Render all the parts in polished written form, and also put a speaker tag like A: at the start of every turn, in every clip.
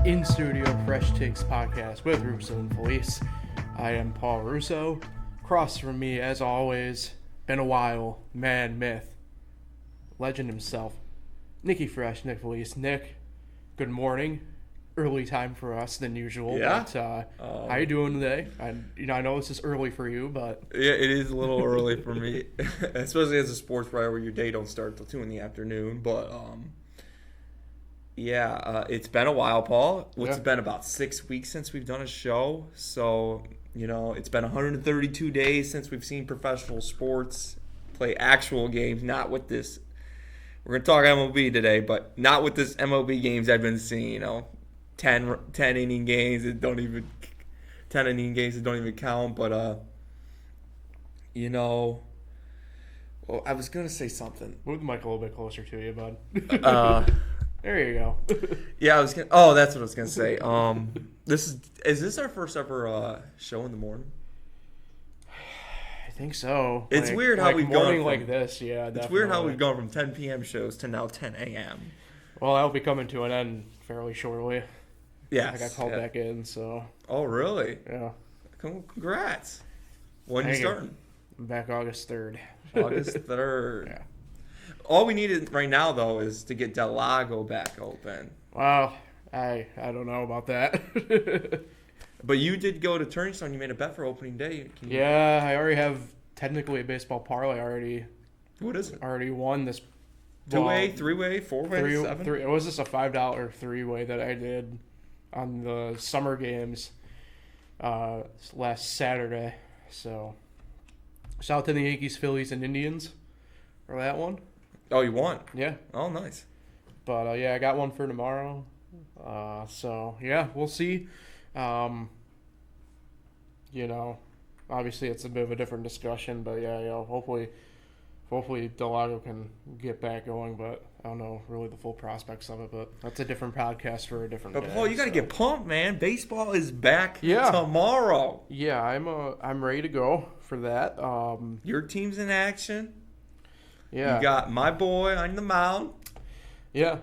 A: In Studio Fresh Takes podcast with Russo and Felice. I am Paul Russo. Across from me, as always, been a while, man, myth, legend himself, Nicky Fresh, Nick Felice. Nick, good morning. Early time for us than usual.
B: Yeah.
A: But, how you doing today? I know this is early for you, but
B: Yeah, it is a little early for me, especially as a sports writer where your day don't start till 2 in the afternoon. But it's been a while, Paul. It's been about 6 weeks since we've done a show. So, it's been 132 days since we've seen professional sports play actual games, not with this. We're going to talk MLB today, but not with this MLB games I've been seeing, 10 inning games that don't even 10 inning games that don't even count. But well, I was going to say something.
A: move the mic a little bit closer to you, bud. There you go.
B: Yeah, that's what I was gonna say. Is this our first ever show in the morning?
A: I think so.
B: It's weird how we've gone from,
A: like this. Yeah,
B: it's weird how we've gone from 10 p.m. shows to now 10 a.m.
A: Well, that'll be coming to an end fairly shortly.
B: Yeah,
A: I got called back in, so.
B: Oh, really?
A: Yeah.
B: Congrats. When you starting?
A: I'm back August 3rd.
B: August 3rd.
A: Yeah.
B: All we needed right now, though, is to get Del Lago back open.
A: Well, I don't know about that.
B: But you did go to Turning Stone. You made a bet for opening day.
A: Yeah, I already have technically a baseball parlay already.
B: What is it?
A: Already won this.
B: Two-way, three-way, four-way, seven?
A: It was just a $5 three-way that I did on the summer games last Saturday. So, shout out to the Yankees, Phillies, and Indians for that one.
B: Oh, you won?
A: Yeah.
B: Oh, nice.
A: But, I got one for tomorrow. So, yeah, we'll see. Obviously it's a bit of a different discussion, but, hopefully Del Lago can get back going, but I don't know really the full prospects of it, but that's a different podcast for a different day.
B: But, Paul, you got to get pumped, man. Baseball is back
A: Yeah.
B: tomorrow.
A: Yeah, I'm ready to go for that.
B: Your team's in action.
A: Yeah.
B: You got my boy on the mound.
A: Yeah.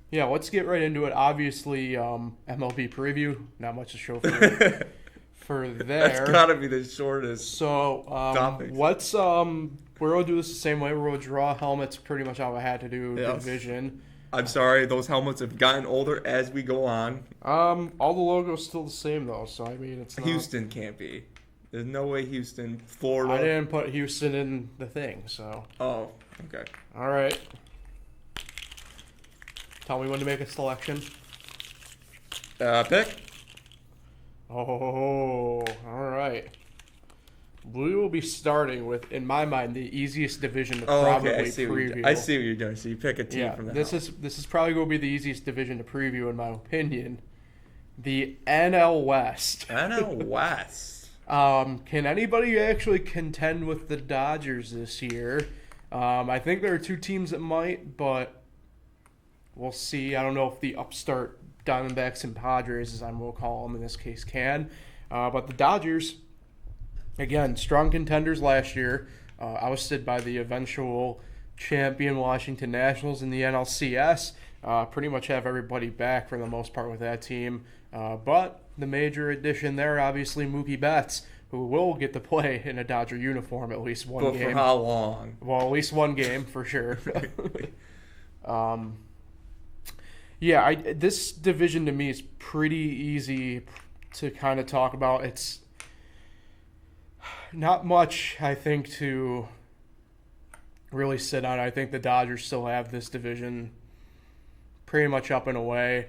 A: Let's get right into it. Obviously, MLB preview. Not much to show for there.
B: That's got to be the shortest.
A: So,
B: topics.
A: We're going to do this the same way. We're going to draw helmets pretty much how I had to do division.
B: I'm sorry, those helmets have gotten older as we go on.
A: All the logos still the same, though, so, it's not...
B: Houston can't be. There's no way Houston, Florida...
A: I didn't put Houston in the thing, so...
B: Oh, okay.
A: All right. Tell me when to make a selection.
B: Pick?
A: Oh, all right. We will be starting with, in my mind, the easiest division to probably preview.
B: I see what you're doing. So you pick a team from that.
A: This is probably going to be the easiest division to preview, in my opinion. The NL West.
B: NL West.
A: Can anybody actually contend with the Dodgers this year? I think there are two teams that might, but we'll see. I don't know if the upstart Diamondbacks and Padres, as I will call them in this case, can. But the Dodgers, again, strong contenders last year, ousted by the eventual champion Washington Nationals in the NLCS. Pretty much have everybody back for the most part with that team. But the major addition there, obviously, Mookie Betts, who will get to play in a Dodger uniform at least one game.
B: But for how long?
A: Well, at least one game for sure. This division to me is pretty easy to kind of talk about. It's not much, I think, to really sit on. I think the Dodgers still have this division pretty much up and away.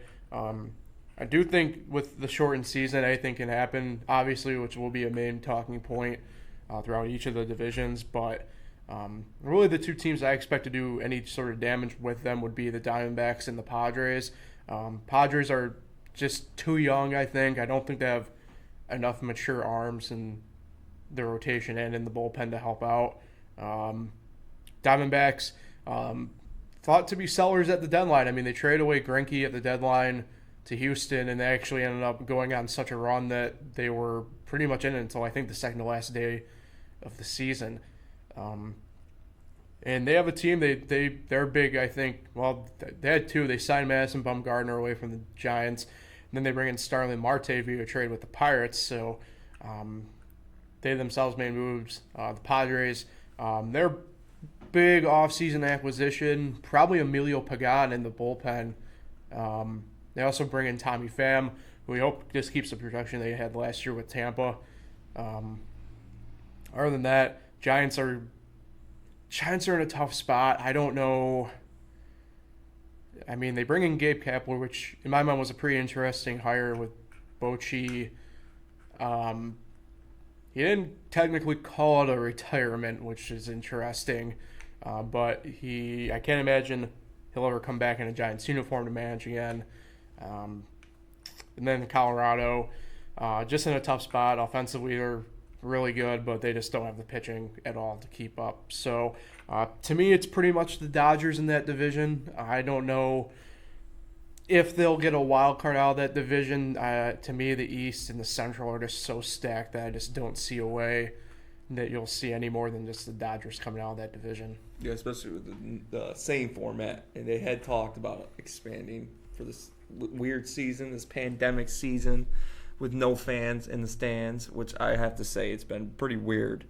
A: I do think with the shortened season, anything can happen, obviously, which will be a main talking point throughout each of the divisions. But really the two teams I expect to do any sort of damage with them would be the Diamondbacks and the Padres. Padres are just too young, I think. I don't think they have enough mature arms in the rotation and in the bullpen to help out. Diamondbacks, thought to be sellers at the deadline. I mean, they traded away Greinke at the deadline to Houston, and they actually ended up going on such a run that they were pretty much in it until I think the second to last day of the season. And they have a team. They're big. I think. Well, they had two. They signed Madison Bumgarner away from the Giants, and then they bring in Starling Marte via trade with the Pirates. So they themselves made moves. The Padres, their big offseason acquisition, probably Emilio Pagan in the bullpen. They also bring in Tommy Pham, who we hope just keeps the production they had last year with Tampa. Other than that, Giants are in a tough spot. I don't know. I mean, they bring in Gabe Kapler, which in my mind was a pretty interesting hire with Bochy. He didn't technically call it a retirement, which is interesting. But I can't imagine he'll ever come back in a Giants uniform to manage again. And then Colorado, just in a tough spot. Offensively, they're really good, but they just don't have the pitching at all to keep up. So, to me, it's pretty much the Dodgers in that division. I don't know if they'll get a wild card out of that division. To me, the East and the Central are just so stacked that I just don't see a way that you'll see any more than just the Dodgers coming out of that division.
B: Yeah, especially with the same format. And they had talked about expanding for this weird season, this pandemic season, with no fans in the stands, which I have to say it's been pretty weird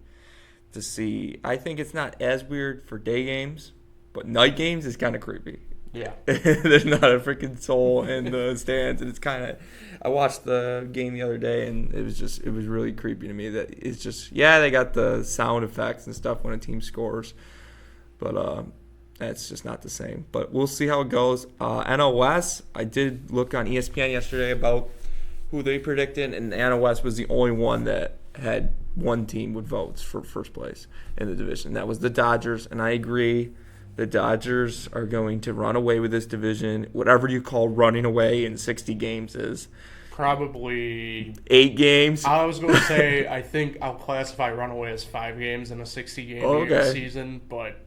B: to see. I think it's not as weird for day games, but night games is kind of creepy.
A: Yeah.
B: There's not a freaking soul in the stands, and it's kind of. I watched the game the other day, and it was really creepy to me that it's just, they got the sound effects and stuff when a team scores, but that's just not the same. But we'll see how it goes. NL West, I did look on ESPN yesterday about who they predicted, and NL West was the only one that had one team with votes for first place in the division. That was the Dodgers, and I agree. The Dodgers are going to run away with this division. Whatever you call running away in 60 games is
A: probably
B: 8 games.
A: I was going to say I think I'll classify runaway as 5 games in a 60-game season, but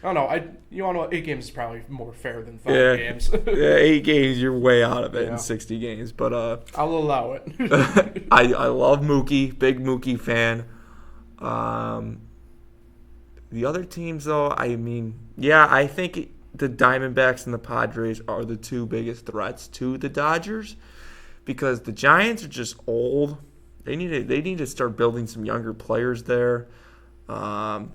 A: I don't know. You want to know, 8 games is probably more fair than 5 games.
B: 8 games, you're way out of it in 60 games. But
A: I'll allow it.
B: I love Mookie, big Mookie fan. The other teams, though, I mean, I think the Diamondbacks and the Padres are the two biggest threats to the Dodgers because the Giants are just old. They need to start building some younger players there. And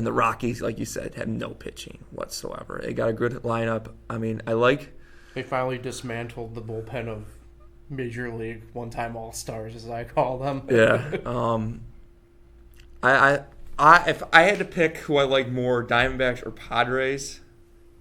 B: the Rockies, like you said, have no pitching whatsoever. They got a good lineup. I mean, They finally dismantled the bullpen of Major League one-time All-Stars, as I call them. Yeah. If I had to pick who I like more, Diamondbacks or Padres,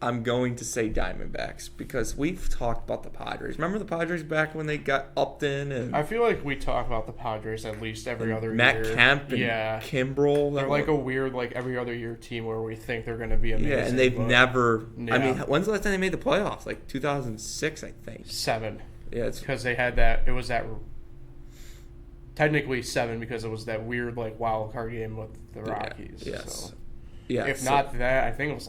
B: I'm going to say Diamondbacks because we've talked about the Padres. Remember the Padres back when they got Upton? And
A: I feel like we talk about the Padres at least every other year.
B: Matt Kemp and Kimbrel.
A: They're like a weird, every other year team where we think they're going to be amazing.
B: Yeah, and they've never. Yeah. I mean, when's the last time they made the playoffs? Like 2006, I think.
A: 7.
B: Yeah, it's
A: because they had that. It was that. Technically 7 because it was that weird wild card game with the Rockies.
B: Yes.
A: So,
B: yeah.
A: If not that, I think it was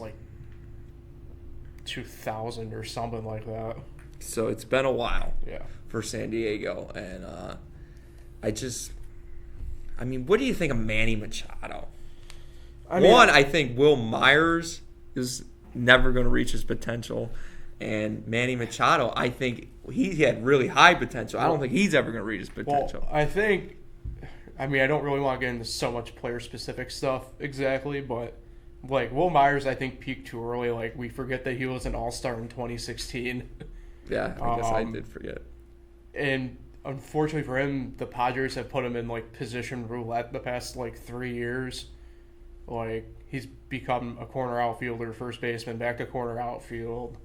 A: 2000 or something like that.
B: So it's been a while.
A: Yeah.
B: For San Diego, and I mean, what do you think of Manny Machado? I think Will Myers is never going to reach his potential. And Manny Machado, I think he had really high potential. I don't think he's ever going to reach his potential.
A: Well, I don't really want to get into so much player-specific stuff exactly, but Will Myers, I think, peaked too early. We forget that he was an all-star in 2016.
B: Yeah, I guess I did forget.
A: And unfortunately for him, the Padres have put him in position roulette the past 3 years. He's become a corner outfielder, first baseman, back to corner outfield.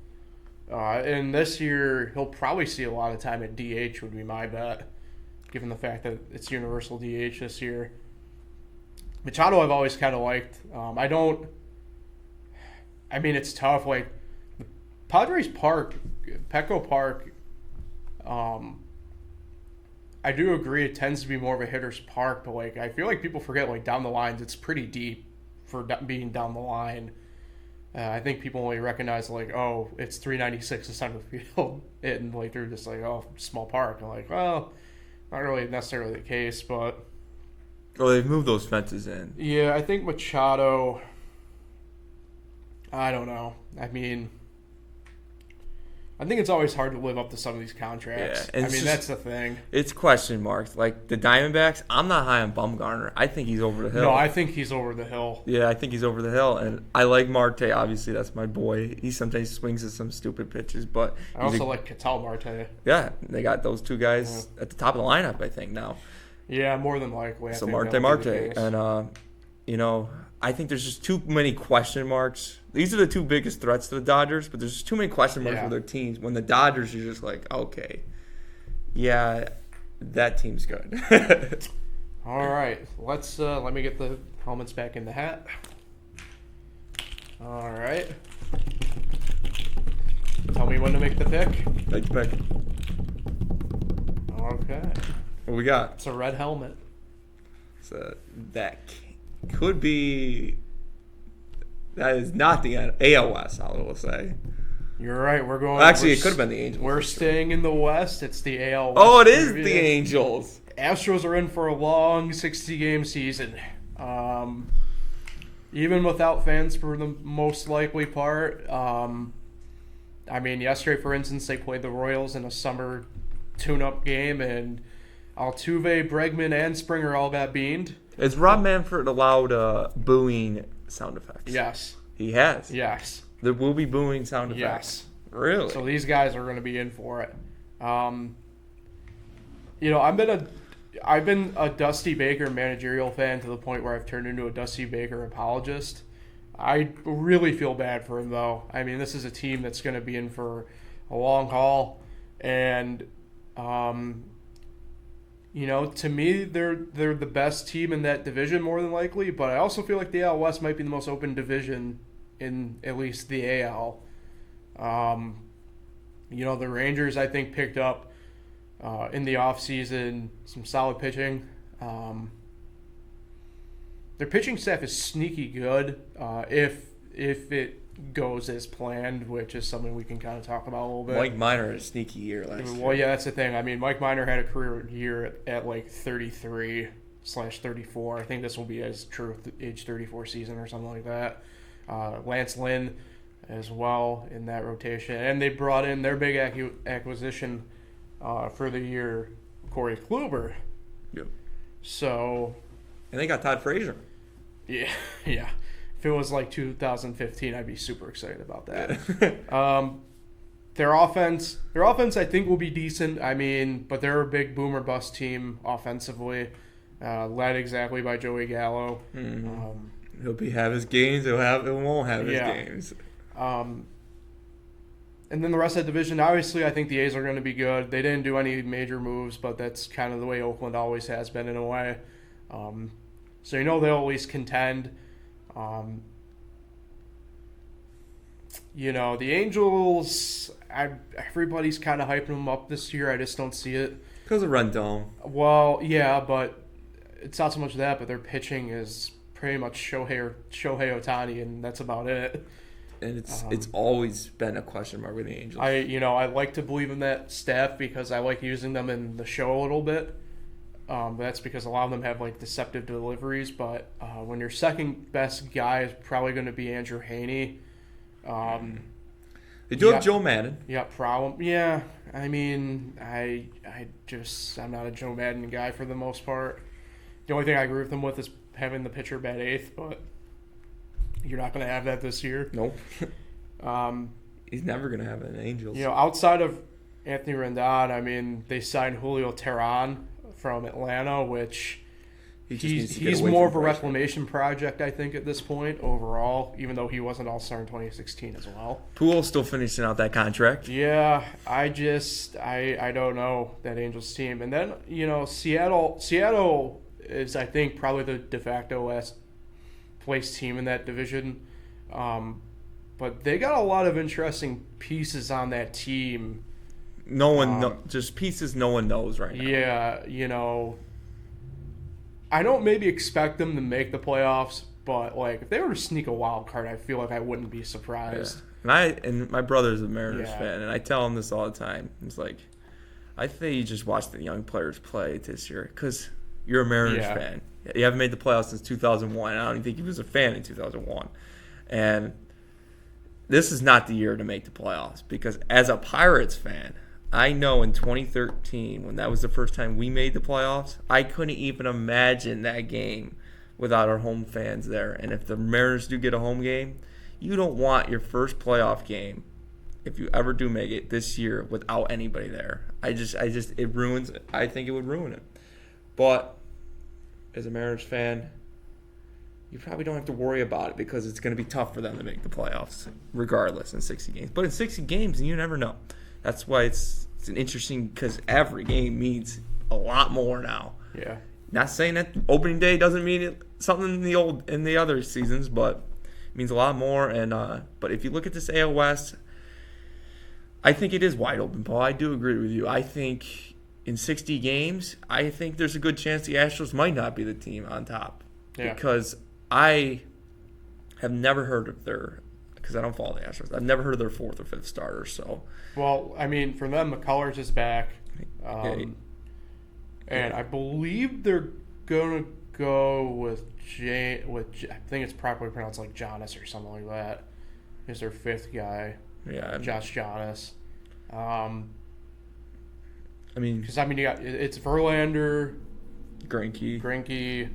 A: And this year, he'll probably see a lot of time at DH, would be my bet, given the fact that it's universal DH this year. Machado I've always kind of liked. It's tough. Padres Park, Petco Park, I do agree it tends to be more of a hitter's park, but I feel like people forget down the lines it's pretty deep for being down the line. I think people only recognize it's 396 to center field, and they're just small park. I'm well, not really necessarily the case, but
B: they've moved those fences in.
A: Yeah, I think Machado. I don't know. I mean, I think it's always hard to live up to some of these contracts.
B: Yeah,
A: I mean, that's the thing.
B: It's question marks. Like the Diamondbacks, I'm not high on Bumgarner. I think he's over the hill.
A: No, I think he's over the hill.
B: Yeah, I think he's over the hill. And I like Marte. Obviously, that's my boy. He sometimes swings at some stupid pitches, but
A: I also like Ketel Marte.
B: Yeah, they got those two guys at the top of the lineup, I think, now.
A: Yeah, more than likely.
B: So Marte. And, you know, I think there's just too many question marks. These are the two biggest threats to the Dodgers, but there's just too many question marks for their teams. When the Dodgers, you're just like, okay, yeah, that team's good.
A: All right, let me get the helmets back in the hat. All right. Tell me when to make the pick.
B: Make the pick.
A: Okay.
B: What we got?
A: It's a red helmet.
B: So that could be. That is not the AL West, I will say.
A: You're right. We're going.
B: Actually, it could have been the Angels.
A: We're staying in the West. It's the AL West.
B: Oh, it is the Angels.
A: Astros are in for a long 60-game season. Even without fans for the most likely part. I mean, yesterday, for instance, they played the Royals in a summer tune-up game, and Altuve, Bregman, and Springer all got beaned.
B: Has Rob Manfred allowed booing sound effects?
A: Yes.
B: He has?
A: Yes.
B: There will be booing sound effects?
A: Yes.
B: Really?
A: So these guys are going to be in for it. You know, I've been a Dusty Baker managerial fan to the point where I've turned into a Dusty Baker apologist. I really feel bad for him, though. I mean, this is a team that's going to be in for a long haul, and you know, to me, they're the best team in that division more than likely. But I also feel like the AL West might be the most open division in at least the AL. You know, the Rangers, I think, picked up in the offseason some solid pitching. Their pitching staff is sneaky good if it goes as planned, which is something we can kind of talk about a little bit.
B: Mike Minor had a sneaky year last year.
A: Well, yeah, that's the thing. I mean, Mike Minor had a career year at like 33/34. I think this will be his true age 34 season or something like that. Lance Lynn as well in that rotation. And they brought in their big acquisition for the year, Corey Kluber.
B: Yep.
A: So.
B: And they got Todd Frazier.
A: Yeah. If it was like 2015, I'd be super excited about that. Their offense, I think, will be decent. I mean, but they're a big boom or bust team offensively, led exactly by Joey Gallo.
B: Mm-hmm. He'll have his games. He won't have his games.
A: And then the rest of the division, obviously, I think the A's are going to be good. They didn't do any major moves, but that's kind of the way Oakland always has been in a way. So you know they'll at least contend. You know, the Angels, everybody's kind of hyping them up this year. I just don't see it.
B: Because of Rendon.
A: Well, yeah, but it's not so much that, but their pitching is pretty much Shohei Ohtani, and that's about it.
B: And it's always been a question mark with the Angels.
A: I like to believe in that staff because I like using them in the show a little bit. That's because a lot of them have like deceptive deliveries. But when your second best guy is probably going to be Andrew Heaney,
B: they do have Joe Madden.
A: Yeah, problem. Yeah, I mean, I'm not a Joe Madden guy for the most part. The only thing I agree with them with is having the pitcher bat eighth, but you're not going to have that this year.
B: Nope. He's never going to have it in Angels.
A: You know, outside of Anthony Rendon, I mean, they signed Julio Teheran from Atlanta, which he's more of a reclamation project, I think, at this point overall, even though he was an all-star in 2016 as well.
B: Pujols still finishing out that contract.
A: Yeah, I don't know that Angels team. And then, you know, Seattle is, I think, probably the de facto last place team in that division. But they got a lot of interesting pieces on that team.
B: Just pieces no one knows right now.
A: Yeah, you know, I don't maybe expect them to make the playoffs, but like if they were to sneak a wild card, I feel like I wouldn't be surprised.
B: Yeah. And my brother's a Mariners fan, and I tell him this all the time. It's like, I think you just watch the young players play this year because you're a Mariners fan. You haven't made the playoffs since 2001. I don't even think he was a fan in 2001, and this is not the year to make the playoffs because as a Pirates fan, I know in 2013 when that was the first time we made the playoffs, I couldn't even imagine that game without our home fans there. And if the Mariners do get a home game, you don't want your first playoff game, if you ever do make it this year, without anybody there. It ruins it. I think it would ruin it. But as a Mariners fan, you probably don't have to worry about it because it's going to be tough for them to make the playoffs regardless in 60 games. But in 60 games, you never know. That's why it's an interesting because every game means a lot more now.
A: Yeah.
B: Not saying that opening day doesn't mean something in the other seasons, but it means a lot more. And but if you look at this AL West, I think it is wide open, Paul. I do agree with you. I think in 60 games, I think there's a good chance the Astros might not be the team on top.
A: Yeah.
B: Because I have never heard of because I don't follow the Astros. I've never heard of their fourth or fifth starter. So,
A: well, I mean, for them, McCullers is back, and I believe they're gonna go with I think it's properly pronounced like Jonas or something like that. Is their fifth guy?
B: Yeah,
A: Josh Jonas.
B: I mean,
A: because it's Verlander,
B: Greinke,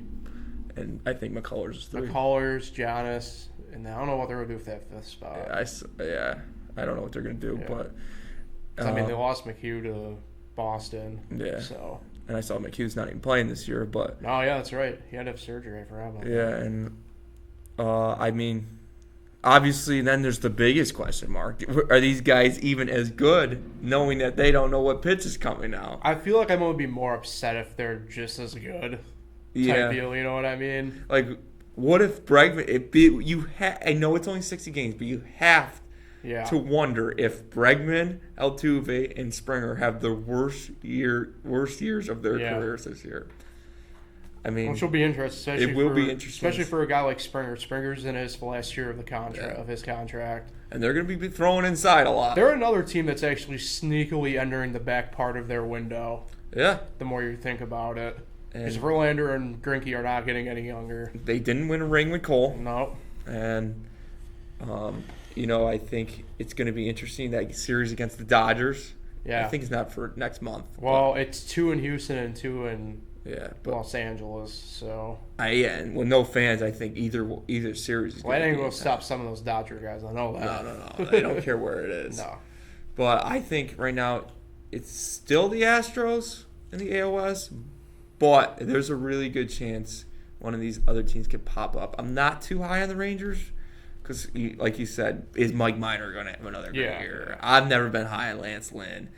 B: and I think McCullers is three.
A: McCullers, Jonas, and I don't know what they're gonna do with that fifth spot.
B: I don't know what they're gonna do, but
A: I mean they lost McHugh to Boston.
B: Yeah.
A: So.
B: And I saw McHugh's not even playing this year, but.
A: Oh yeah, that's right. He had to have surgery. I forgot about that.
B: Yeah, and I mean, obviously, then there's the biggest question mark: are these guys even as good, knowing that they don't know what pitch is coming now?
A: I feel like I'm gonna be more upset if they're just as good. Type deal, you know what I mean?
B: Like, what if Bregman? I know it's only 60 games, but you have to wonder if Bregman, Altuve, and Springer have the worst years of their careers this year. I mean,
A: which will be interesting.
B: It will be interesting,
A: especially for a guy like Springer. Springer's in his last year of his contract,
B: and they're going to be throwing inside a lot.
A: They're another team that's actually sneakily entering the back part of their window.
B: Yeah,
A: the more you think about it. Because Verlander and Greinke are not getting any younger.
B: They didn't win a ring with Cole.
A: No.
B: And, I think it's going to be interesting, that series against the Dodgers.
A: Yeah.
B: I think it's not for next month.
A: Well, it's 2 in Houston and 2 in Los Angeles. So.
B: And with no fans, I think either series is
A: going to be. Well, that ain't going to stop some of those Dodger guys. I know that.
B: No. They don't care where it is.
A: No.
B: But I think right now it's still the Astros in the AOS. But there's a really good chance one of these other teams could pop up. I'm not too high on the Rangers because, like you said, is Mike Minor going to have another great year? I've never been high on Lance Lynn.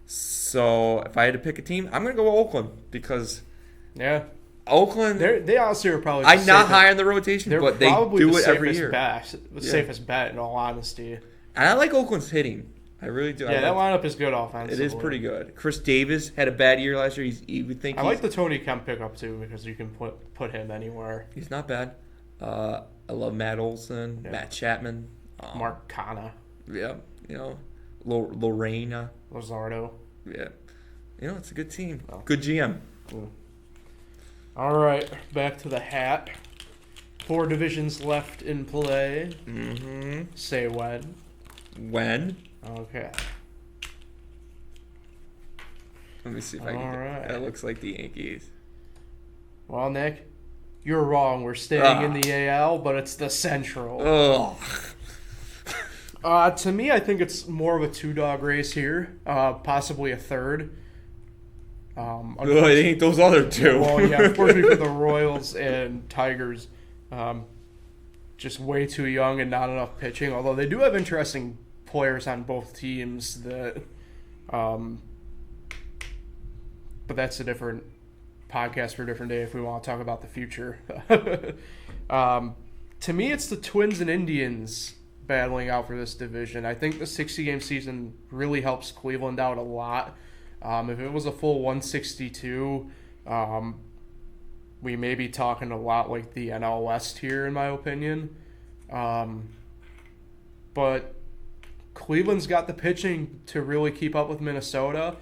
B: So if I had to pick a team, I'm going to go with Oakland because Oakland.
A: They honestly are probably.
B: I'm not high on the rotation, but they do it every year.
A: The safest bet, in all honesty.
B: And I like Oakland's hitting. I really do.
A: Yeah, that lineup is good offensively.
B: It is pretty good. Chris Davis had a bad year last year. You would think.
A: I like the Tony Kemp pickup too because you can put him anywhere.
B: He's not bad. I love Matt Olson, Matt Chapman,
A: Mark Canha.
B: Yeah, Lorena
A: Luzardo.
B: Yeah, it's a good team. Oh. Good GM.
A: All right, back to the hat. 4 divisions left in play.
B: Mm-hmm.
A: Say when.
B: When?
A: Okay.
B: Let me see if I can.
A: Right.
B: That looks like the Yankees.
A: Well, Nick, you're wrong. We're staying in the AL, but it's the Central. To me, I think it's more of a 2-dog race here, possibly a third.
B: It ain't those other 2.
A: Well, yeah, unfortunately for the Royals and Tigers, just way too young and not enough pitching. Although they do have interesting players on both teams that but that's a different podcast for a different day if we want to talk about the future. To me, it's the Twins and Indians battling out for this division. I think the 60-game season really helps Cleveland out a lot. If it was a full 162, we may be talking a lot like the NL West here, in my opinion. But Cleveland's got the pitching to really keep up with Minnesota.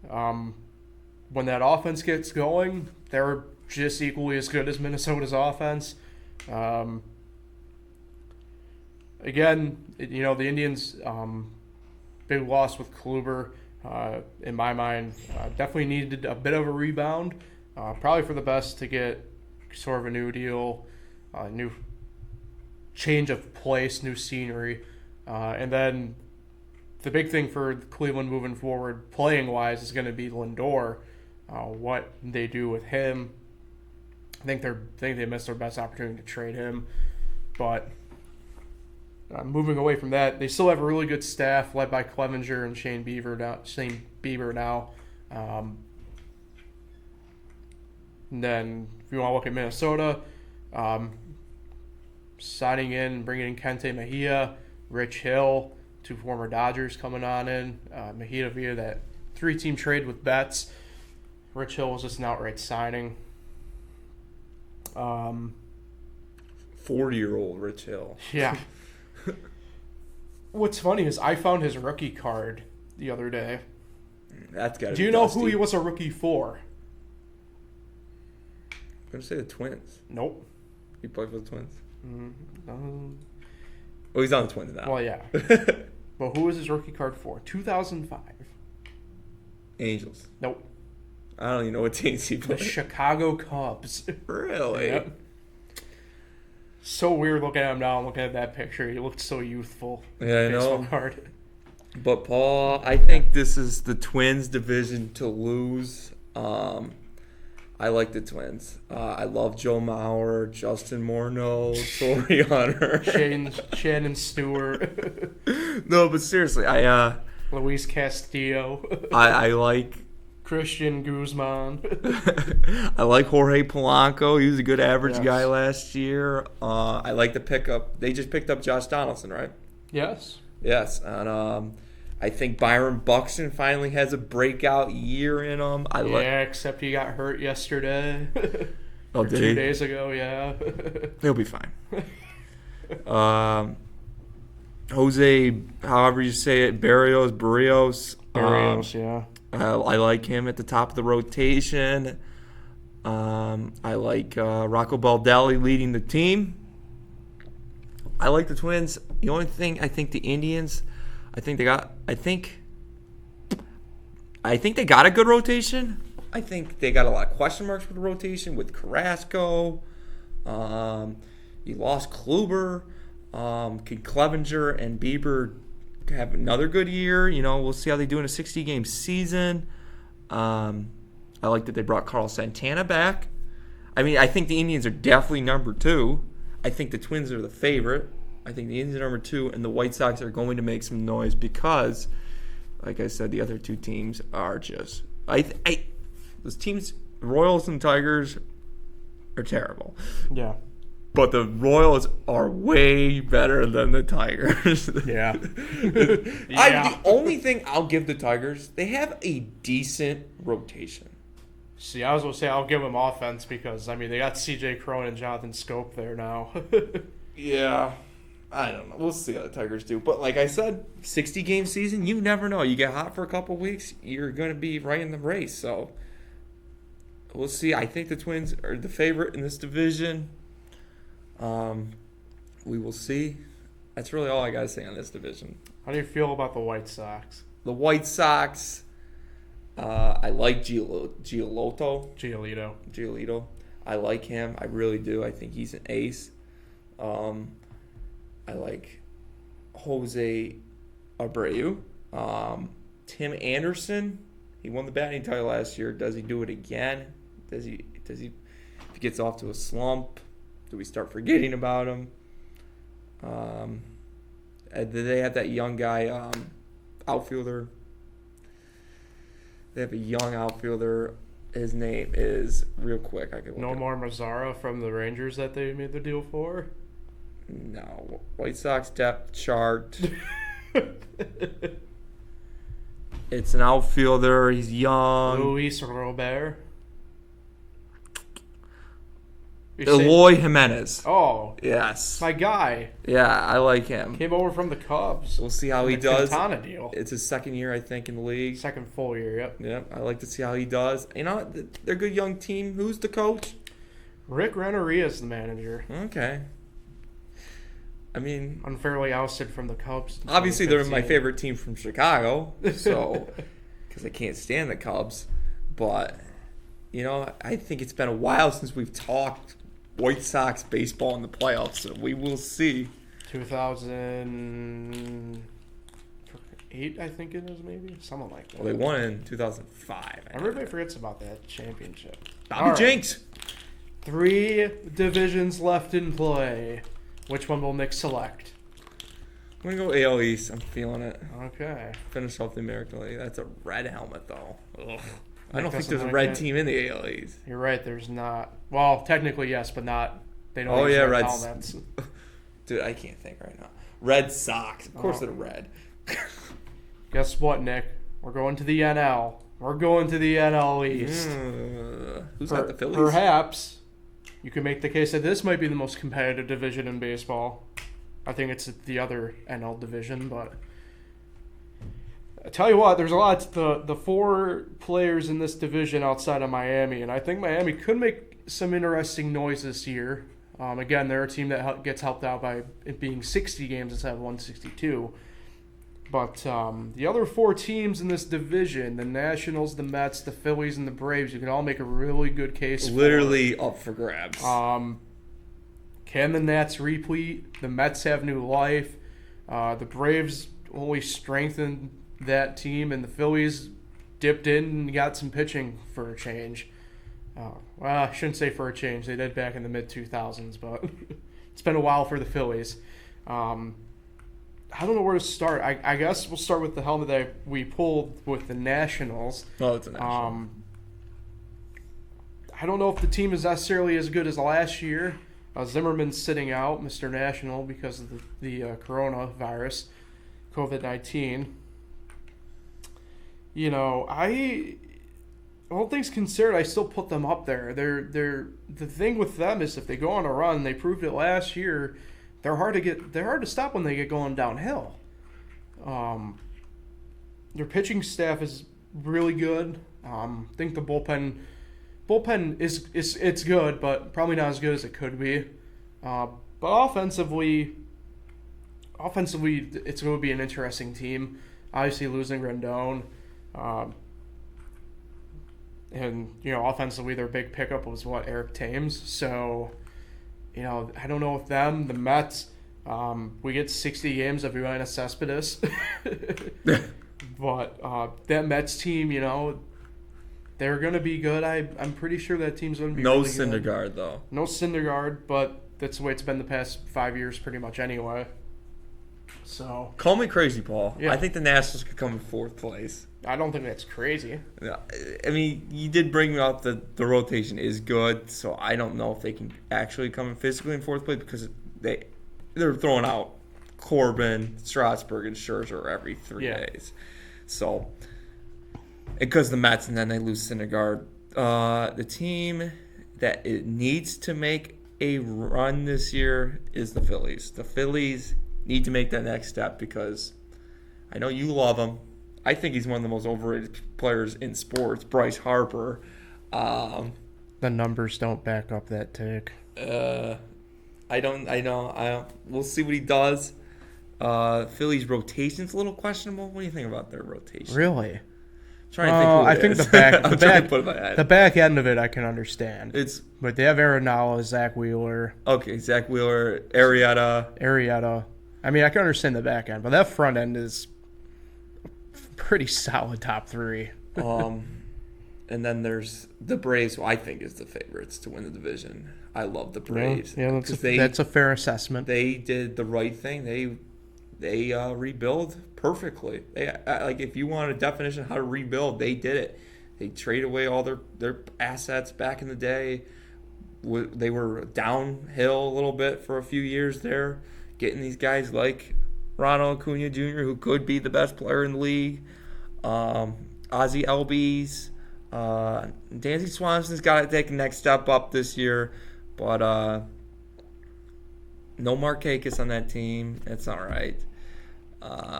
A: When that offense gets going, they're just equally as good as Minnesota's offense. again, the Indians, big loss with Kluber. In my mind, definitely needed a bit of a rebound. Probably for the best to get sort of a new deal, new change of place, new scenery. And then the big thing for Cleveland moving forward, playing-wise, is going to be Lindor. What they do with him. I think they missed their best opportunity to trade him. But moving away from that, they still have a really good staff led by Clevenger and Shane Bieber now. And then if you want to look at Minnesota, signing in, bringing in Kente Mejia, Rich Hill, 2 former Dodgers coming on in. Mejia via that 3-team trade with Betts. Rich Hill was just an outright signing.
B: 40-year-old Rich Hill.
A: Yeah. What's funny is I found his rookie card the other day.
B: That's got to be
A: Do you know
B: dusty.
A: who he was a rookie for?
B: I'm going to say the Twins.
A: Nope.
B: He played for the Twins.
A: Well,
B: he's on the Twins now.
A: Well, yeah. But who was his rookie card for? 2005.
B: Angels.
A: Nope.
B: I don't even know what teams he
A: The
B: played.
A: Chicago Cubs.
B: Really?
A: Yep. So weird looking at him now. I'm looking at that picture. He looked so youthful.
B: Yeah, I
A: Baseball
B: know.
A: card.
B: But, Paul, I think this is the Twins' division to lose. I like the Twins. I love Joe Mauer, Justin Morneau, Torrey Hunter.
A: Shannon Stewart.
B: No, but seriously,
A: Luis Castillo.
B: I like
A: Christian Guzman.
B: I like Jorge Polanco. He was a good average
A: Yes.
B: guy last year. I like the pickup. They just picked up Josh Donaldson, right?
A: Yes.
B: Yes, and I think Byron Buxton finally has a breakout year in him.
A: Yeah, except he got hurt yesterday.
B: Oh,
A: Or
B: did
A: 2
B: he?
A: days ago, yeah.
B: He'll be fine. Jose, however you say it, Barrios.
A: Yeah.
B: I like him at the top of the rotation. I like Rocco Baldelli leading the team. I like the Twins. The only thing I think the Indians, I think they got a good rotation. I think they got a lot of question marks with the rotation with Carrasco. You lost Kluber. Can Clevenger and Bieber have another good year? We'll see how they do in a 60-game season. I like that they brought Carlos Santana back. I mean, I think the Indians are definitely number 2. I think the Twins are the favorite. I think the Indians are number 2, and the White Sox are going to make some noise because, like I said, the other 2 teams are just those teams, Royals and Tigers, are terrible.
A: Yeah.
B: But the Royals are way better than the Tigers.
A: Yeah.
B: The only thing I'll give the Tigers, they have a decent rotation.
A: See, I was going to say I'll give them offense because, they got C.J. Cron and Jonathan Scope there now.
B: Yeah. I don't know. We'll see how the Tigers do. But like I said, 60-game season, you never know. You get hot for a couple weeks, you're going to be right in the race. So we'll see. I think the Twins are the favorite in this division. We will see. That's really all I got to say on this division.
A: How do you feel about the White Sox?
B: The White Sox, I like Giolito. I like him. I really do. I think he's an ace. I like Jose Abreu. Tim Anderson, he won the batting title last year. Does he do it again? Does he if he gets off to a slump, do we start forgetting about him? Do they have that young guy, outfielder? They have a young outfielder. His name is, real quick, I can look
A: Nomar Mazara from the Rangers that they made the deal for?
B: No. White Sox depth chart. It's an outfielder. He's young.
A: Luis Robert.
B: Eloy Jimenez.
A: Oh,
B: Yes.
A: my guy.
B: Yeah, I like him.
A: Came over from the Cubs.
B: We'll see how
A: In
B: he
A: the
B: does.
A: Quintana deal.
B: It's his second year, I think, in the league.
A: Second full year, yep.
B: Yep, I like to see how he does. They're a good young team. Who's the coach?
A: Rick Renneria is the manager.
B: Okay. I mean,
A: unfairly ousted from the Cubs.
B: Obviously, they're my favorite team from Chicago, so because I can't stand the Cubs. But, I think it's been a while since we've talked White Sox baseball in the playoffs, so we will see.
A: 2008, I think it is, maybe? Something like that.
B: Well, they won in 2005.
A: Everybody forgets about that championship.
B: Bobby Jinx!
A: 3 divisions left in play. Which one will Nick select?
B: I'm going to go AL East. I'm feeling it.
A: Okay.
B: Finish off the American League. That's a red helmet, though. Ugh. I don't think
A: Nick
B: there's a
A: doesn't
B: red
A: like
B: team in the AL East.
A: You're right, there's not. Well, technically, yes, but not. They don't use red helmets.
B: Dude, I can't think right now. Red Sox. Of course they're red.
A: Guess what, Nick? We're going to the NL. We're going to the NL East.
B: Who's got the Phillies?
A: Perhaps you could make the case that this might be the most competitive division in baseball. I think it's the other NL division, but I tell you what, there's a lot. The 4 players in this division outside of Miami, and I think Miami could make some interesting noise this year. Again, they're a team that gets helped out by it being 60 games instead of 162. But the other 4 teams in this division, the Nationals, the Mets, the Phillies, and the Braves, you can all make a really good case
B: Literally up for grabs.
A: Can the Nats repeat? The Mets have new life. The Braves only strengthened that team, and the Phillies dipped in and got some pitching for a change. Well, I shouldn't say for a change. They did back in the mid-2000s, but it's been a while for the Phillies. I don't know where to start. I guess we'll start with the helmet that we pulled with the Nationals.
B: Oh, it's a National.
A: I don't know if the team is necessarily as good as last year. Zimmerman's sitting out, Mr. National, because of the coronavirus, COVID-19. All things considered, I still put them up there. They're the thing with them is if they go on a run, they proved it last year. They're hard to stop when they get going downhill. Their pitching staff is really good. I think the bullpen is it's good, but probably not as good as it could be. But offensively, it's going to be an interesting team. Obviously, losing Rendon, and offensively, their big pickup was Eric Thames. So, I don't know if the Mets. We get 60 games of Yoenis Cespedes. But that Mets team, they're going to be good. I'm pretty sure that team's going to be
B: no
A: really good.
B: Syndergaard, though.
A: No Syndergaard, but that's the way it's been the past 5 years pretty much anyway. So
B: Call me crazy, Paul.
A: Yeah.
B: I think the Nationals could come in 4th place.
A: I don't think that's crazy.
B: I mean, you did bring up the rotation is good, so I don't know if they can actually come in physically in 4th place because they're throwing out Corbin, Strasburg, and Scherzer every 3 days. So, because the Mets and then they lose Syndergaard. The team that it needs to make a run this year is the Phillies. The Phillies need to make that next step because I know you love him. I think he's one of the most overrated players in sports, Bryce Harper.
A: The numbers don't back up that take.
B: I know. We'll see what he does. Philly's rotation's a little questionable. What do you think about their rotation?
A: Really?
B: Trying to think who it is.
A: The back end of it I can understand. But they have Arenado, Zach Wheeler.
B: Okay, Zach Wheeler, Arrieta.
A: I mean, I can understand the back end, but that front end is pretty solid top 3.
B: And then there's the Braves, who I think is the favorites to win the division. I love the Braves.
A: Yeah, that's a fair assessment.
B: They did the right thing. They rebuild perfectly. If you want a definition of how to rebuild, they did it. They traded away all their assets back in the day. They were downhill a little bit for a few years there, getting these guys like Ronald Acuna Jr., who could be the best player in the league. Ozzie Albies. Dansby Swanson's got to take the next step up this year, but no Markakis on that team. That's all right.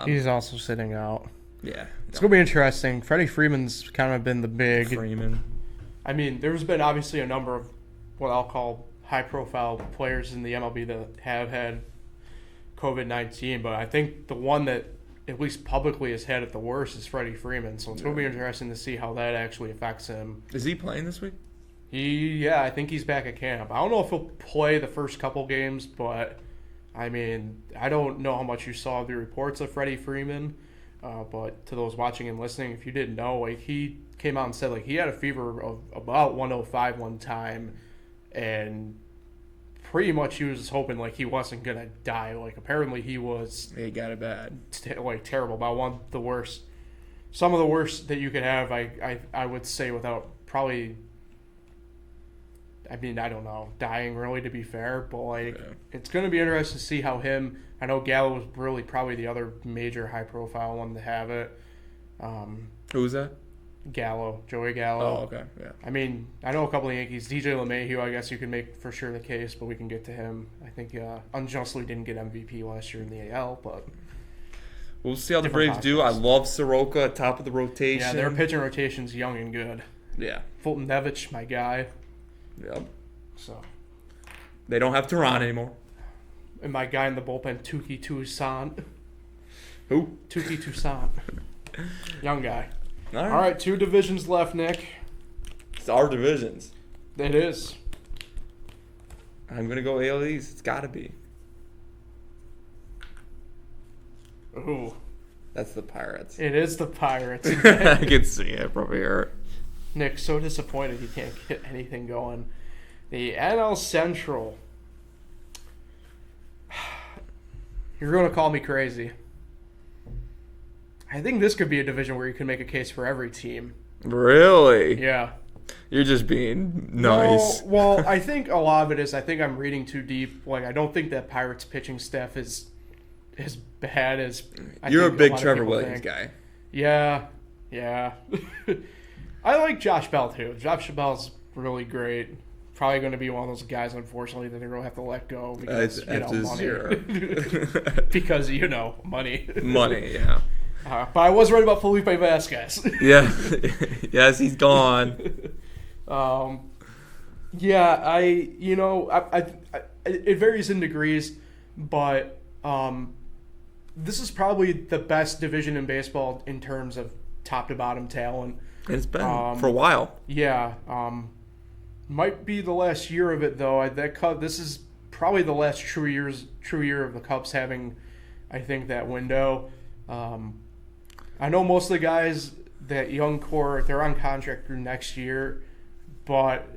A: He's also sitting out.
B: Yeah.
A: It's going to be interesting. Freddie Freeman's kind of been the big...
B: Freeman.
A: I mean, there's been obviously a number of what I'll call high-profile players in the MLB that have had COVID-19, but I think the one that at least publicly has had it the worst is Freddie Freeman. So it's going to be interesting to see how that actually affects him.
B: Is he playing this week?
A: I think he's back at camp. I don't know if he'll play the first couple games, but I mean, I don't know how much you saw the reports of Freddie Freeman. But to those watching and listening, if you didn't know, like he came out and said like he had a fever of about 105 one time, and pretty much he was hoping like he wasn't gonna die. Like apparently he was.
B: He got it bad.
A: Terrible. About one of the worst. Some of the worst that you could have. I would say without probably. I mean, I don't know, dying really, to be fair, but like it's going to be interesting to see how him. I know Gallo was really probably the other major high-profile one to have it.
B: Who was that?
A: Gallo, Joey Gallo.
B: Oh, okay, yeah.
A: I mean, I know a couple of Yankees. DJ LeMahieu, I guess you can make for sure the case, but we can get to him. I think unjustly didn't get MVP last year in the AL, but
B: we'll see how the Braves do. I love Soroka at top of the rotation.
A: Yeah, their pitching rotation's young and good.
B: Yeah.
A: Fulton Nevich, my guy.
B: Yep.
A: So
B: they don't have Tehran anymore.
A: And my guy in the bullpen, Tuki Toussaint.
B: Who?
A: Tuki Toussaint. Young guy.
B: All
A: right, 2 divisions left, Nick.
B: It's our divisions.
A: It is.
B: I'm going to go AL East. It's got to be.
A: Ooh.
B: That's the Pirates.
A: It is the Pirates.
B: I can see it from here.
A: Nick, so disappointed he can't get anything going. The NL Central. You're going to call me crazy. I think this could be a division where you can make a case for every team.
B: Really?
A: Yeah.
B: You're just being nice.
A: No, well, I think a lot of it is I think I'm reading too deep. Like, I don't think that Pirates pitching staff is as bad as
B: You're a big Trevor Williams guy.
A: Yeah. I like Josh Bell, too. Josh Bell's really great. Probably going to be one of those guys, unfortunately, that they're going to have to let go because, money. Because, money.
B: Money, yeah.
A: But I was right about Felipe Vasquez.
B: Yeah. Yes, he's gone.
A: It varies in degrees, but this is probably the best division in baseball in terms of top to bottom talent.
B: It's been for a while.
A: Yeah. Might be the last year of it, though. This is probably the last true year of the Cubs having, I think, that window. I know most of the guys, that young core, they're on contract through next year. But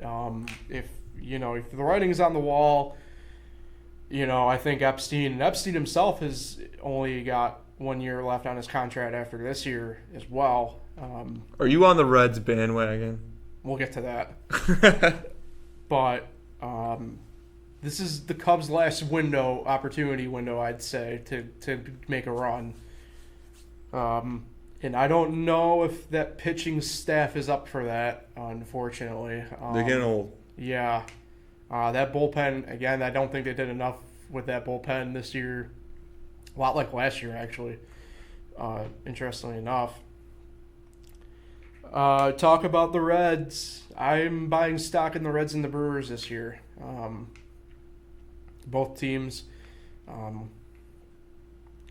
A: if the writing's on the wall, I think Epstein himself has only got 1 year left on his contract after this year as well.
B: Are you on the Reds bandwagon?
A: We'll get to that. But this is the Cubs' last opportunity window, I'd say, to make a run. And I don't know if that pitching staff is up for that, unfortunately.
B: They're getting old.
A: Yeah. That bullpen, again, I don't think they did enough with that bullpen this year. A lot like last year, actually, interestingly enough. Talk about the Reds. I'm buying stock in the Reds and the Brewers this year. Both teams.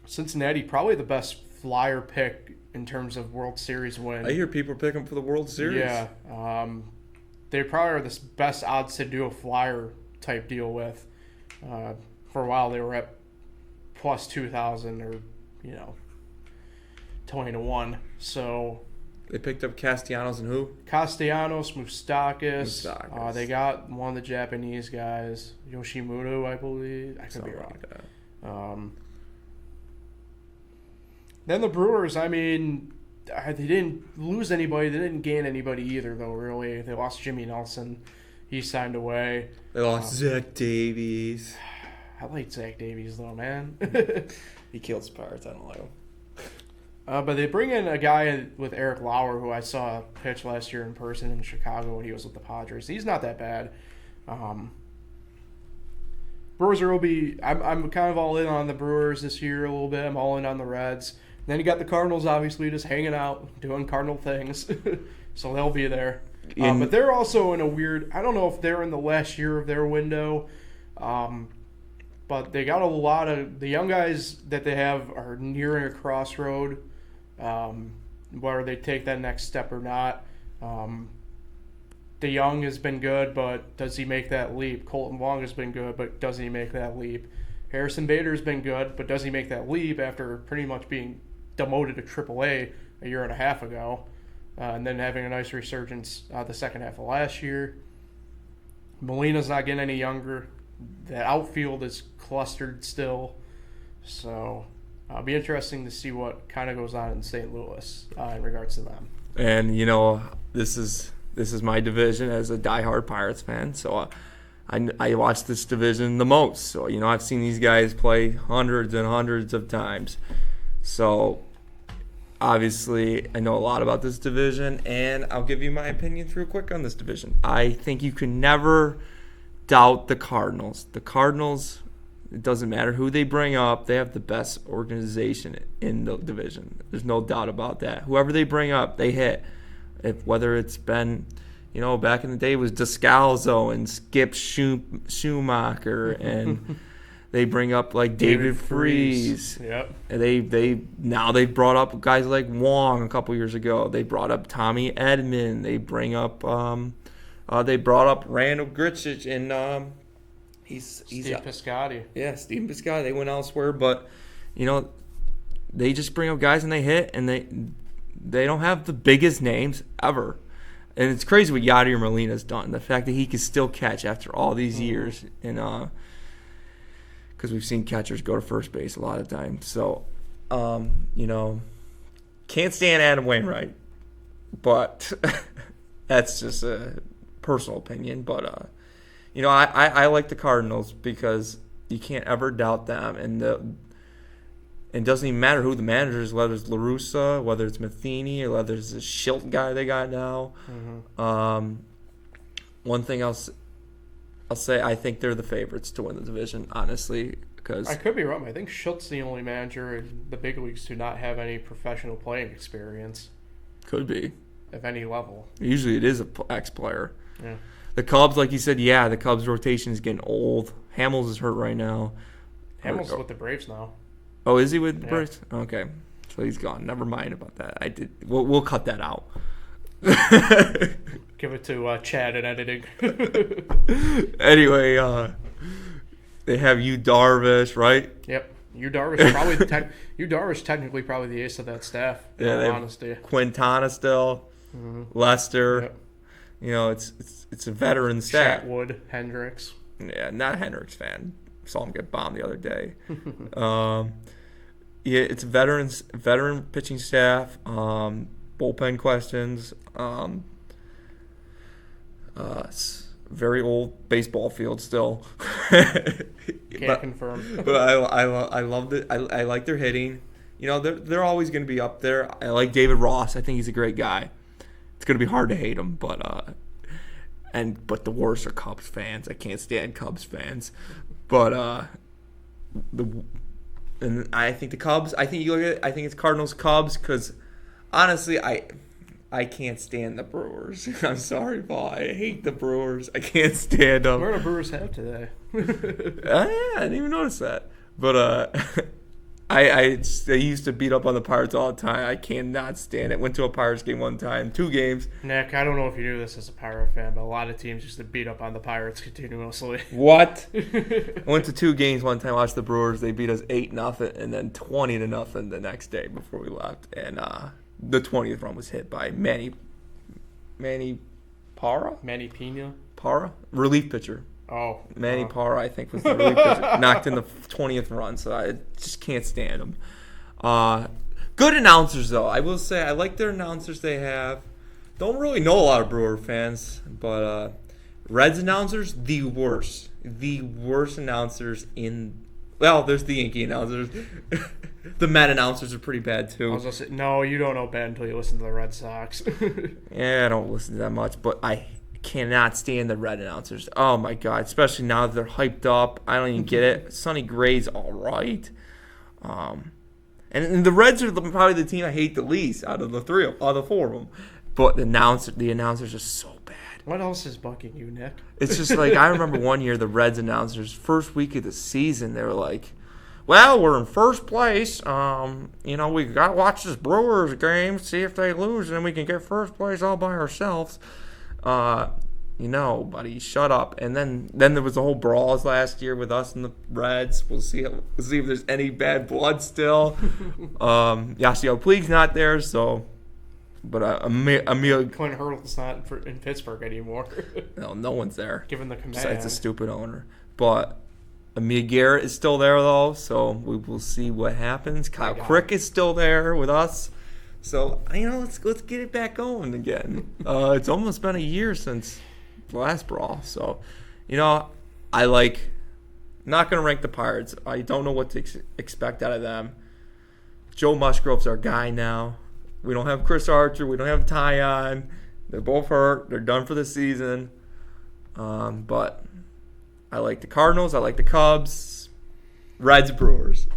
A: Cincinnati, probably the best flyer pick in terms of World Series win.
B: I hear people pick them for the World Series.
A: Yeah. They probably are the best odds to do a flyer type deal with. For a while, they were at plus 2,000 or, 20-1. So
B: they picked up Castellanos and who?
A: Castellanos, Moustakas. They got one of the Japanese guys, Yoshimura, I believe. I could be wrong. Like then the Brewers, I mean, they didn't lose anybody. They didn't gain anybody either, though, really. They lost Jimmy Nelson. He signed away.
B: They lost Zach Davies.
A: I like Zach Davies, though, man.
B: He killed the Pirates. I don't like him.
A: But they bring in a guy with Eric Lauer, who I saw pitch last year in person in Chicago when he was with the Padres. He's not that bad. Brewers will be. I'm kind of all in on the Brewers this year a little bit. I'm all in on the Reds. And then you got the Cardinals, obviously, just hanging out, doing Cardinal things. So they'll be there. But they're also in a weird. I don't know if they're in the last year of their window. but they got a lot of the young guys that they have are nearing a crossroad, whether they take that next step or not. DeYoung has been good, but does he make that leap? Colton Wong has been good, but does he make that leap? Harrison Bader's been good, but does he make that leap after pretty much being demoted to AAA a year and a half ago, and then having a nice resurgence the second half of last year? Molina's not getting any younger. The outfield is clustered still. So it'll be interesting to see what kind of goes on in St. Louis in regards to them.
B: And, this is my division as a diehard Pirates fan. So I watch this division the most. So, I've seen these guys play hundreds and hundreds of times. So, obviously, I know a lot about this division, and I'll give you my opinions real quick on this division. I think you can never doubt the Cardinals. The Cardinals, it doesn't matter who they bring up, they have the best organization in the division. There's no doubt about that. Whoever they bring up, they hit. Whether it's been, back in the day it was Descalzo and Skip Schumacher, and they bring up like David Freese.
A: Yep.
B: And they've brought up guys like Wong a couple years ago. They brought up Tommy Edman. They bring up they brought up Randall Grichich, and he's
A: Steve Piscotty.
B: Yeah, Steve Piscotty. They went elsewhere, but they just bring up guys and they hit, and they don't have the biggest names ever. And it's crazy what Yadier Molina's done. The fact that he can still catch after all these years, and because we've seen catchers go to first base a lot of times. So, can't stand Adam Wainwright, but that's just a personal opinion. But, I like the Cardinals because you can't ever doubt them. And it doesn't even matter who the manager is, whether it's LaRussa, whether it's Matheny, or whether it's the Schilt guy they got now. Mm-hmm. One thing I'll say, I think they're the favorites to win the division, honestly. Because
A: I could be wrong. I think Schult's the only manager in the big leagues to not have any professional playing experience.
B: Could be.
A: Of any level.
B: Usually it is an ex-player.
A: Yeah.
B: The Cubs, like you said, the Cubs' rotation is getting old. Hamels is hurt right now.
A: Hamels with the Braves now.
B: Oh, is he with the Braves? Okay. So he's gone. Never mind about that. We'll cut that out.
A: Give it to Chad in editing.
B: Anyway, they have Yu Darvish, right?
A: Yep. Yu Darvish technically probably the ace of that staff. In all honesty.
B: Quintana still, Lester.
A: Yep.
B: It's a veteran staff.
A: Chatwood, Hendricks.
B: Yeah, not a Hendricks fan. Saw him get bombed the other day. It's a veteran pitching staff. Bullpen questions. Very old baseball field still.
A: Can't confirm.
B: But I loved it. I like their hitting. They're always going to be up there. I like David Ross. I think he's a great guy. It's going to be hard to hate him, but the worst are Cubs fans. I can't stand Cubs fans. But I think the Cubs. I think you look at it. I think it's Cardinals Cubs because honestly, I can't stand the Brewers. I'm sorry, Paul. I hate the Brewers. I can't stand them.
A: Where do Brewers have today?
B: I didn't even notice that. But I used to beat up on the Pirates all the time. I cannot stand it. Went to a Pirates game one time, 2 games.
A: Nick, I don't know if you knew this as a Pirate fan, but a lot of teams used to beat up on the Pirates continuously.
B: What? I went to 2 games one time, watched the Brewers. They beat us 8-0 and then 20-0 the next day before we left. And the 20th run was hit by Manny Parra?
A: Manny Pena?
B: Parra? Relief pitcher.
A: Oh.
B: Manny Parra, I think, was the relief pitcher. Knocked in the 20th run, so I just can't stand him. Good announcers, though. I will say I like their announcers they have. Don't really know a lot of Brewer fans, but Reds announcers, the worst. The worst announcers in... Well, there's the Yankee announcers. The Met announcers are pretty bad, too.
A: I was going to say, no, you don't know bad until you listen to the Red Sox.
B: Yeah, I don't listen to that much, but I cannot stand the Red announcers. Oh, my God, especially now that they're hyped up. I don't even get it. Sonny Gray's all right. And the Reds are probably the team I hate the least out of the 4 of them. But the announcers are so bad.
A: What else is bugging you, Nick?
B: It's just like, I remember one year the Reds announcers, first week of the season, they were like, well, we're in first place. We got to watch this Brewers game, see if they lose, and then we can get first place all by ourselves. Buddy, shut up. And then there was the whole brawls last year with us and the Reds. We'll see if there's any bad blood still. Yasiel Puig's not there, so. But Emil
A: Clint Hurdle's not in Pittsburgh anymore.
B: No one's there.
A: Given the command.
B: Besides the stupid owner. But Amir Garrett is still there, though, so we will see what happens. Kyle Crick is still there with us. So, let's get it back going again. It's almost been a year since the last brawl. So, not going to rank the Pirates. I don't know what to expect out of them. Joe Musgrove's our guy now. We don't have Chris Archer. We don't have Tyon. They're both hurt. They're done for the season. But I like the Cardinals. I like the Cubs. Reds, Brewers.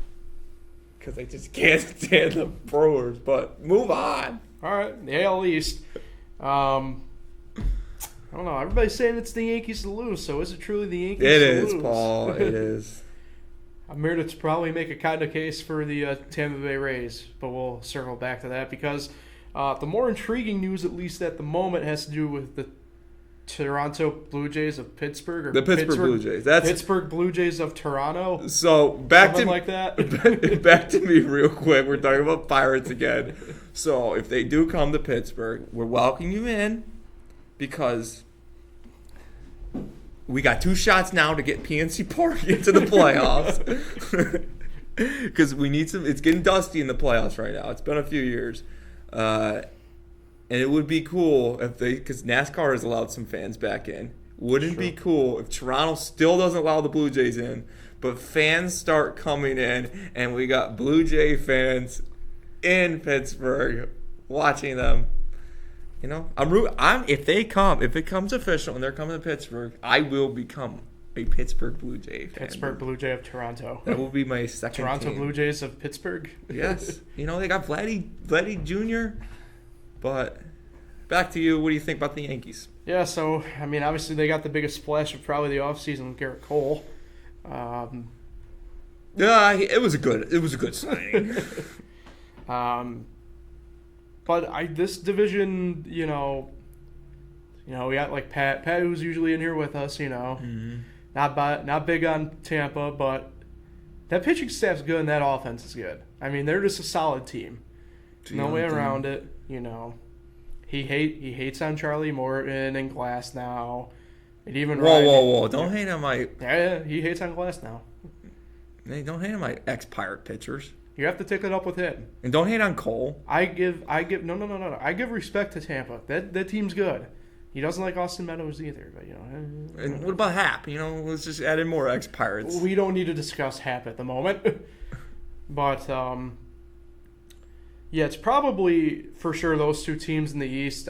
B: Because I just can't stand the Brewers. But move on.
A: All right. The AL East. I don't know. Everybody's saying it's the Yankees to lose. So is it truly the Yankees to lose?
B: It is, Paul. It is.
A: I'm here to probably make a kind of case for the Tampa Bay Rays, but we'll circle back to that because the more intriguing news, at least at the moment, has to do with the Toronto Blue Jays of Pittsburgh, or
B: the Pittsburgh Blue Jays. That's
A: Pittsburgh Blue Jays of Toronto.
B: So back to
A: like that.
B: Back to me real quick. We're talking about Pirates again. So if they do come to Pittsburgh, we're welcoming you in because we got 2 shots now to get PNC Park into the playoffs. Because we need some. It's getting dusty in the playoffs right now. It's been a few years. And it would be cool if because NASCAR has allowed some fans back in. Wouldn't it be cool if Toronto still doesn't allow the Blue Jays in, but fans start coming in, and we got Blue Jay fans in Pittsburgh watching them. If it comes official and they're coming to Pittsburgh, I will become a Pittsburgh Blue Jay fan.
A: Pittsburgh Blue Jay of Toronto.
B: That will be my second
A: Toronto
B: team.
A: Blue Jays of Pittsburgh.
B: Yes. They got Vladdy Jr., but back to you. What do you think about the Yankees?
A: Yeah, so, obviously they got the biggest splash of probably the offseason with Garrett Cole.
B: Yeah, it was a good signing.
A: But this division, we got like Pat who's usually in here with us,
B: Mm-hmm.
A: not big on Tampa, but that pitching staff's good and that offense is good. They're just a solid team. No way around it, He hates on Charlie Morton and Glass now. And even
B: Whoa! Don't hate on my.
A: Yeah, he hates on Glass now.
B: Hey, don't hate on my ex-Pirate pitchers.
A: You have to take it up with him.
B: And don't hate on Cole.
A: I give no. I give respect to Tampa. That team's good. He doesn't like Austin Meadows either, but
B: And what about Hap? Let's just add in more ex-Pirates.
A: We don't need to discuss Hap at the moment. But yeah, it's probably for sure those 2 teams in the East.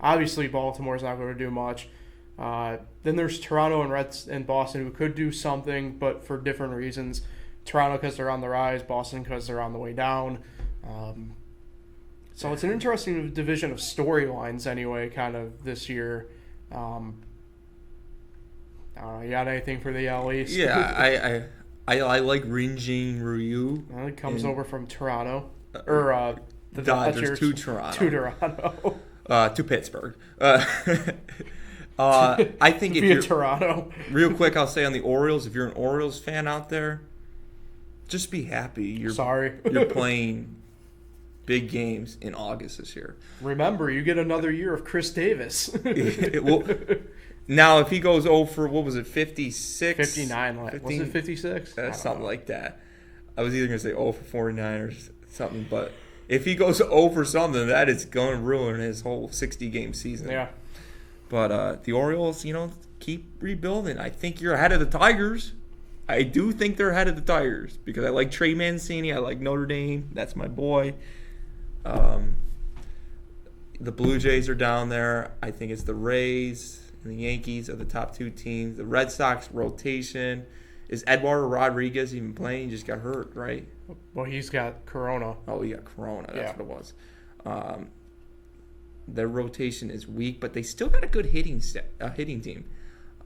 A: Obviously Baltimore's not going to do much. Then there's Toronto and Reds and Boston who could do something, but for different reasons. Toronto because they're on the rise, Boston because they're on the way down. So it's an interesting division of storylines anyway, kind of this year. I don't know, you got anything for the AL East?
B: Yeah, I like Rinjin Ryu.
A: Well, it comes over from Toronto. Or the
B: Dodgers to Toronto.
A: To Toronto.
B: To Pittsburgh. I think if you're
A: Toronto.
B: Real quick, I'll say on the Orioles, if you're an Orioles fan out there, just be happy. You're playing big games in August this year.
A: Remember, you get another year of Chris Davis.
B: Now, if he goes over, what was it, 56?
A: 59. Was it 56?
B: Something like that. I was either going to say 0 for 49 or something, but if he goes over something, that is going to ruin his whole 60-game season.
A: Yeah.
B: But the Orioles, keep rebuilding. I think you're ahead of the Tigers. I do think they're ahead of the Tigers because I like Trey Mancini. I like Notre Dame. That's my boy. The Blue Jays are down there. I think it's the Rays and the Yankees are the top 2 teams. The Red Sox rotation. Is Eduardo Rodriguez even playing? He just got hurt, right?
A: Well, he's got corona.
B: Oh, he got corona. That's what it was. Their rotation is weak, but they still got a good hitting team.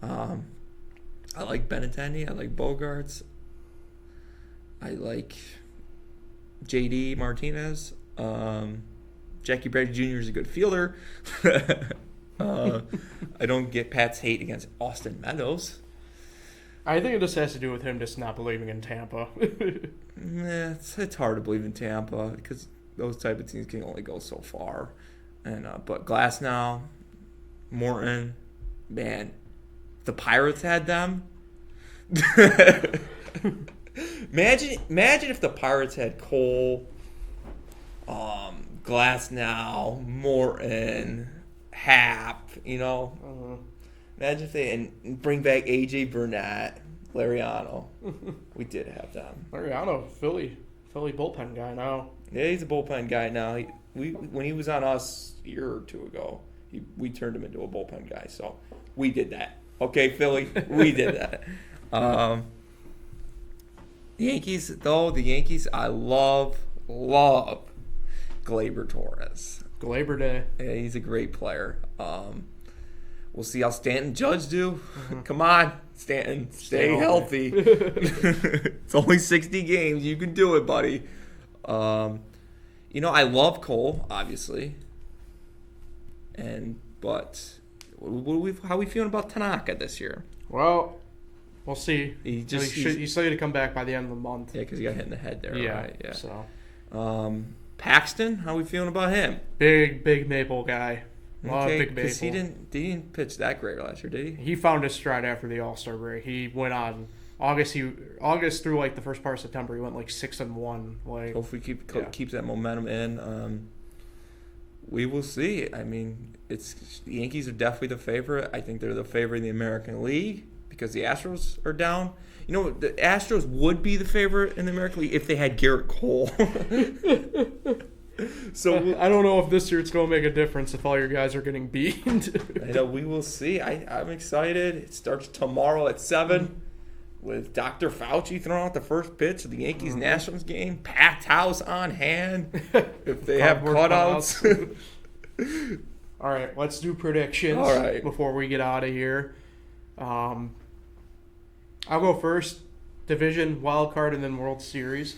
B: I like Benintendi. I like Bogarts. I like JD Martinez. Jackie Bradley Jr. is a good fielder. I don't get Pat's hate against Austin Meadows.
A: I think it just has to do with him just not believing in Tampa.
B: It's hard to believe in Tampa because those type of teams can only go so far. And but Glasnow, Morton, man, if the Pirates had them. Imagine if the Pirates had Cole, Glasnow, Morton, Happ, Imagine if they bring back AJ Burnett, Lariano. We did have them.
A: Lariano, Philly bullpen guy now.
B: Yeah, he's a bullpen guy now. When he was on us a year or two ago, we turned him into a bullpen guy. So we did that. Okay, Philly, we did that. The Yankees, I love Gleyber Torres.
A: Gleyber Day.
B: Yeah, he's a great player. We'll see how Stanton Judge do. Come on, Stanton, stay healthy. It's only 60 games. You can do it, buddy. I love Cole, obviously. But how are we feeling about Tanaka this year?
A: Well, we'll see.
B: He's
A: slated to come back by the end of the month.
B: Yeah, because he got hit in the head there.
A: Yeah.
B: Right? Yeah.
A: So.
B: Paxton, how are we feeling about him?
A: Big Maple guy.
B: Okay,
A: Big Maple.
B: because he didn't pitch that great last year, did he?
A: He found his stride after the All-Star break. He went on August through like the first part of September. He went like 6-1. Like,
B: hopefully keeps that momentum in. We will see. I mean, the Yankees are definitely the favorite. I think they're the favorite in the American League because the Astros are down. The Astros would be the favorite in the American League if they had Garrett Cole. So
A: I don't know if this year it's going to make a difference if all your guys are getting beat.
B: I know, we will see. I'm excited. It starts tomorrow at 7 with Dr. Fauci throwing out the first pitch of the Yankees-Nationals game. Packed house on hand if they have cutouts.
A: All right, let's do predictions before we get out of here. I'll go first. Division, wild card, and then World Series.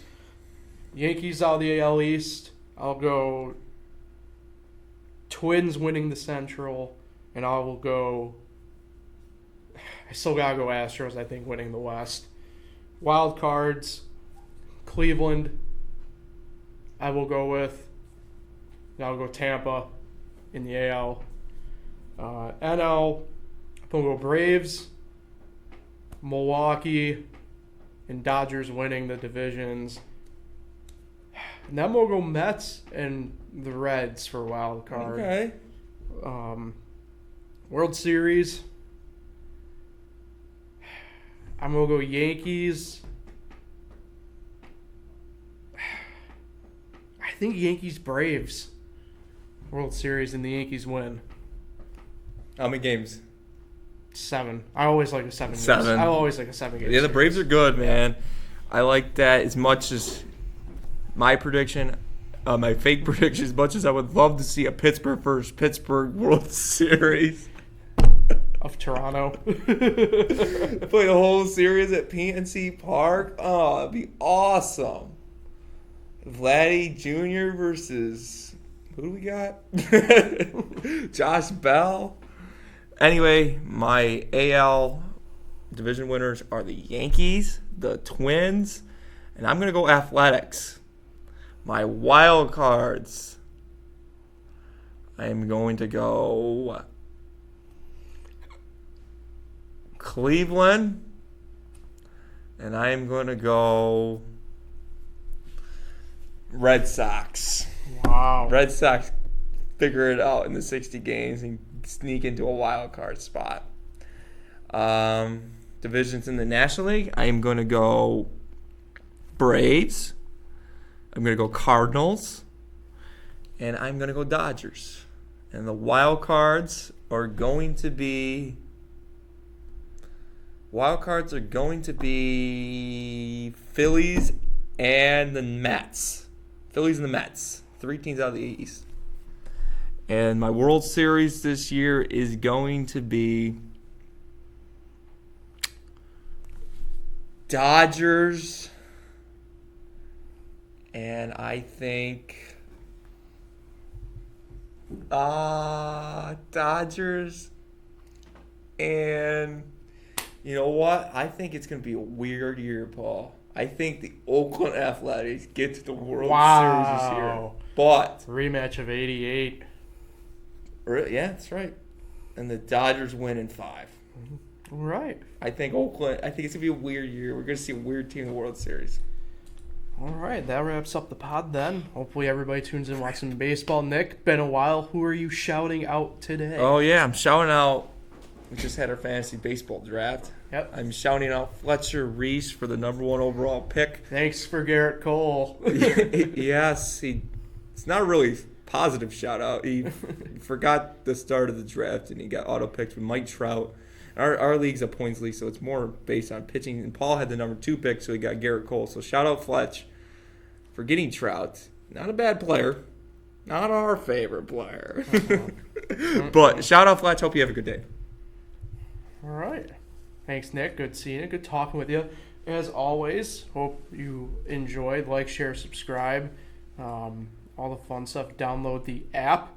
A: Yankees out of the AL East. I'll go Twins winning the Central, and I still gotta go Astros, I think, winning the West. Wild cards, Cleveland, I will go with. And I'll go Tampa in the AL. NL, I'm gonna go Braves, Milwaukee, and Dodgers winning the divisions. And then we'll go Mets and the Reds for wild card.
B: Okay.
A: World Series, I'm going to go Yankees. I think Yankees-Braves. World Series and the Yankees win.
B: How many games?
A: 7. I always like a 7
B: 7.
A: games. I always like a 7 game.
B: Yeah, the Braves are good, man. I like that as much as my prediction, my fake prediction, as much as I would love to see a Pittsburgh World Series.
A: Of Toronto.
B: Play the whole series at PNC Park. Oh, that'd be awesome. Vladdy Jr. versus, who do we got? Josh Bell. Anyway, my AL division winners are the Yankees, the Twins, and I'm going to go Athletics. My wild cards, I am going to go Cleveland, and I am going to go Red Sox.
A: Wow.
B: Red Sox figure it out in the 60 games and sneak into a wild card spot. Divisions in the National League, I am going to go Braves. I'm going to go Cardinals. And I'm going to go Dodgers. And the wild cards are going to be Phillies and the Mets. 3 teams out of the East. And my World Series this year is going to be Dodgers. And I think Dodgers. And you know what? I think it's going to be a weird year, Paul. I think the Oakland Athletics get to the World Series this year. But
A: rematch of '88.
B: Yeah, that's right. And the Dodgers win in 5.
A: All right.
B: I think it's going to be a weird year. We're going to see a weird team in the World Series.
A: All right, that wraps up the pod then. Hopefully everybody tunes in and watches some baseball. Nick, been a while. Who are you shouting out today?
B: Oh, yeah, I'm shouting out. We just had our fantasy baseball draft.
A: Yep.
B: I'm shouting out Fletcher Reese for the number 1 overall pick.
A: Thanks for Garrett Cole.
B: Yes, it's not really a positive shout out. He forgot the start of the draft and he got auto picked with Mike Trout. Our league's a points league, so it's more based on pitching. And Paul had the number 2 pick, so he got Garrett Cole. So shout out Fletch for getting Trout. Not a bad player. Not our favorite player. But shout out Fletch. Hope you have a good day.
A: All right. Thanks, Nick. Good seeing you. Good talking with you. As always, hope you enjoyed. Like, share, subscribe. All the fun stuff. Download the app.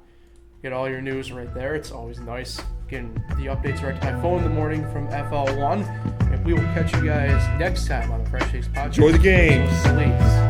A: Get all your news right there. It's always nice getting the updates right to my phone in the morning from FL1. And we will catch you guys next time on the Fresh Takes Podcast.
B: Enjoy the games.
A: Please.